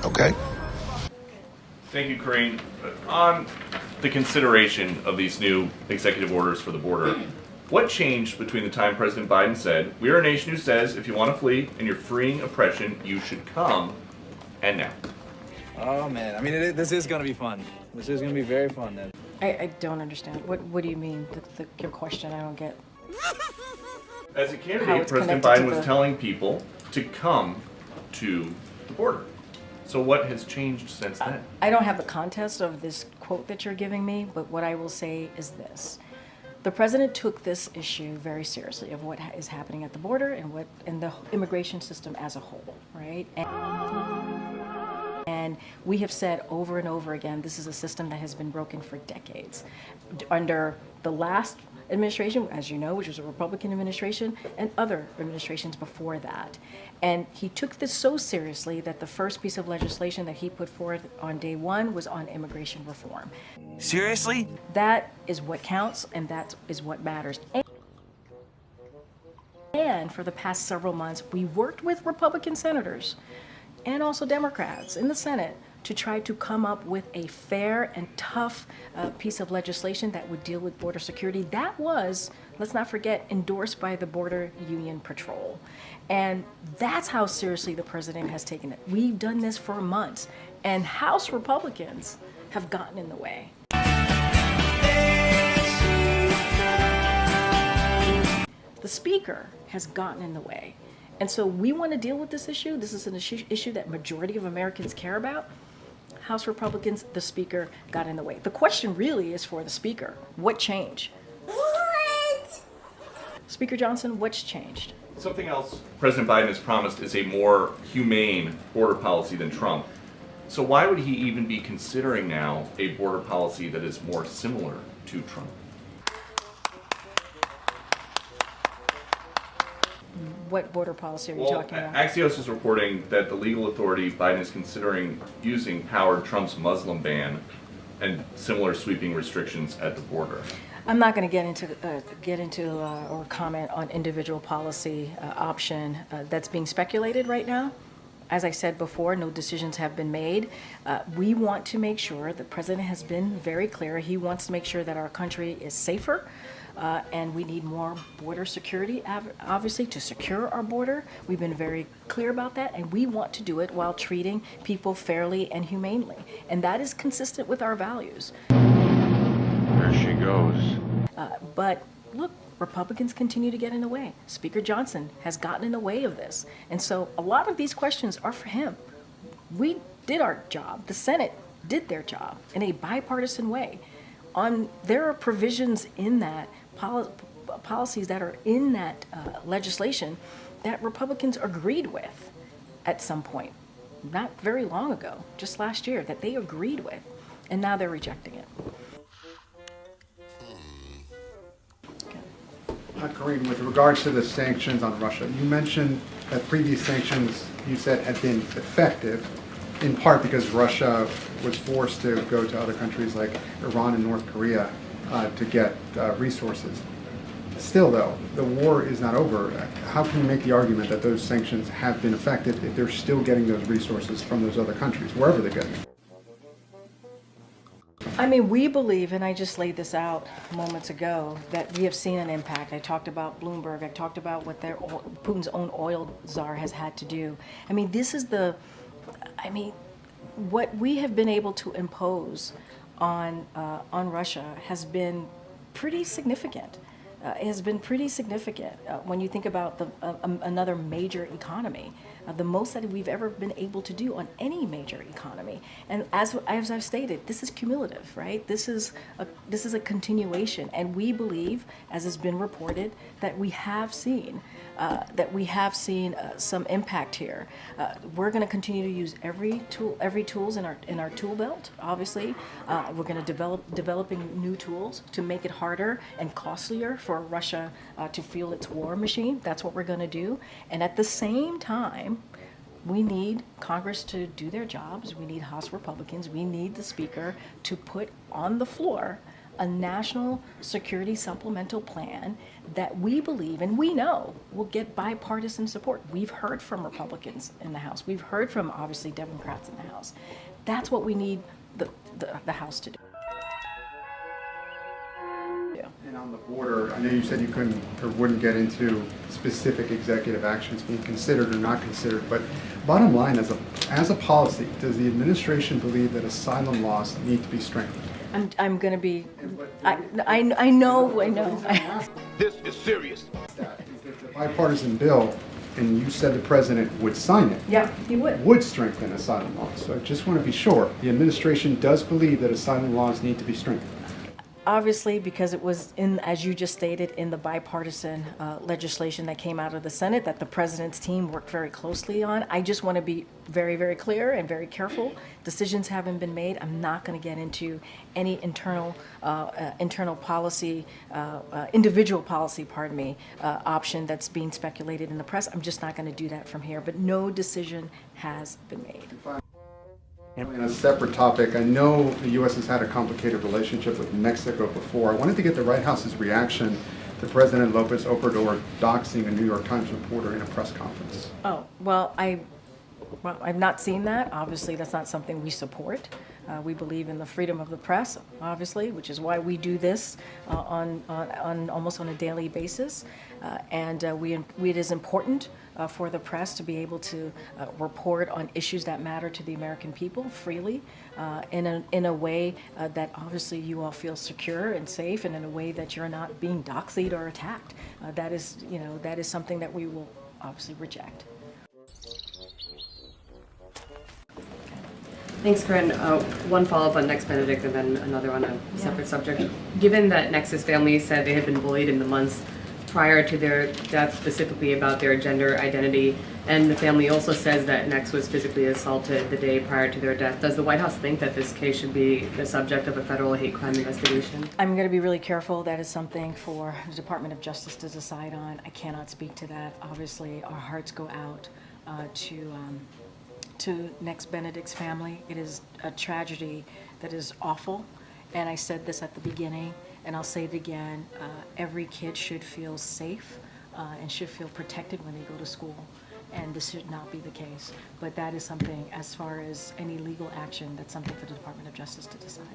Okay? Thank you, Karine. On the consideration of these new executive orders for the border, what changed between the time President Biden said, "We are a nation who says if you want to flee and you're freeing oppression, you should come," and now? Oh man, I mean, this is gonna be fun. This is gonna be very fun then. I don't understand. What do you mean? Your question, I don't get. As a How candidate, it's President connected Biden to was telling people to come to the border. So what has changed since then? I don't have the context of this quote that you're giving me, but what I will say is this. The president took this issue very seriously of what is happening at the border and what in the immigration system as a whole, right? And we have said over and over again, this is a system that has been broken for decades. Under the last administration, as you know, which was a Republican administration, and other administrations before that. And he took this so seriously that the first piece of legislation that he put forth on day one was on immigration reform. Seriously? That is what counts, and that is what matters. And for the past several months, we worked with Republican senators and also Democrats in the Senate to try to come up with a fair and tough piece of legislation that would deal with border security. That was, let's not forget, endorsed by the Border Union Patrol. And that's how seriously the president has taken it. We've done this for months, and House Republicans have gotten in the way. The Speaker has gotten in the way. And so we want to deal with this issue. This is an issue that majority of Americans care about. House Republicans, the Speaker got in the way. The question really is for the Speaker. What changed? What? Speaker Johnson, what's changed? Something else President Biden has promised is a more humane border policy than Trump. So why would he even be considering now a border policy that is more similar to Trump? What border policy are you talking about? Axios is reporting that the legal authority Biden is considering using powered Trump's Muslim ban and similar sweeping restrictions at the border. I'm not going to get into or comment on individual policy option that's being speculated right now. As I said before, no decisions have been made. We want to make sure, the president has been very clear, he wants to make sure that our country is safer. And we need more border security, obviously, to secure our border. We've been very clear about that, and we want to do it while treating people fairly and humanely. And that is consistent with our values. There she goes. But look, Republicans continue to get in the way. Speaker Johnson has gotten in the way of this. And so a lot of these questions are for him. We did our job. The Senate did their job in a bipartisan way. There are provisions in that, policies that are in that legislation that Republicans agreed with at some point, not very long ago, just last year, that they agreed with, and now they're rejecting it. Karine, with regards to the sanctions on Russia, you mentioned that previous sanctions, you said, had been effective, in part because Russia was forced to go to other countries like Iran and North Korea to get resources. Still, though, the war is not over. How can you make the argument that those sanctions have been effective if they're still getting those resources from those other countries, wherever they're getting them? I mean, we believe, and I just laid this out moments ago, that we have seen an impact. I talked about Bloomberg. I talked about what Putin's own oil czar has had to do. I mean, what we have been able to impose on Russia has been pretty significant. It has been pretty significant when you think about another major economy, the most that we've ever been able to do on any major economy. And as I've stated, this is cumulative, right? This is a continuation, and we believe, as has been reported, that we have seen some impact here. We're going to continue to use every tools in our tool belt. Obviously, we're going to developing new tools to make it harder and costlier for Russia to fuel its war machine. That's what we're going to do. And at the same time, we need Congress to do their jobs. We need House Republicans. We need the Speaker to put on the floor a national security supplemental plan that we believe and we know will get bipartisan support. We've heard from Republicans in the House. We've heard from, obviously, Democrats in the House. That's what we need the House to do. And on the border, I know you said you couldn't or wouldn't get into specific executive actions being considered or not considered, but bottom line, as a policy, does the administration believe that asylum laws need to be strengthened? I'm going to be, I know. This is serious. It's a bipartisan bill, and you said the president would sign it. Yeah, he would. Strengthen asylum laws. So I just want to be sure, the administration does believe that asylum laws need to be strengthened. Obviously, because it was in, as you just stated, in the bipartisan legislation that came out of the Senate that the president's team worked very closely on. I just want to be very, very clear and very careful. Decisions haven't been made. I'm not going to get into any internal policy, individual policy, option that's being speculated in the press. I'm just not going to do that from here. But no decision has been made. In a separate topic, I know the U.S. has had a complicated relationship with Mexico before. I wanted to get the White House's reaction to President Lopez Obrador doxing a New York Times reporter in a press conference. Oh, well, I've not seen that. Obviously, that's not something we support. We believe in the freedom of the press, obviously, which is why we do this on almost on a daily basis. It is important for the press to be able to report on issues that matter to the American people freely, in a way that obviously you all feel secure and safe, and in a way that you're not being doxied or attacked. That is something that we will obviously reject. Thanks, Karine. One follow-up on Next Benedict and then another on a separate subject. Given that Nex's family said they had been bullied in the months prior to their death, specifically about their gender identity, and the family also says that Nex was physically assaulted the day prior to their death, does the White House think that this case should be the subject of a federal hate crime investigation? I'm going to be really careful. That is something for the Department of Justice to decide on. I cannot speak to that. Obviously, our hearts go out to Nex Benedict's family. It is a tragedy that is awful, and I said this at the beginning, and I'll say it again. Every kid should feel safe and should feel protected when they go to school, and this should not be the case. But that is something, as far as any legal action, that's something for the Department of Justice to decide.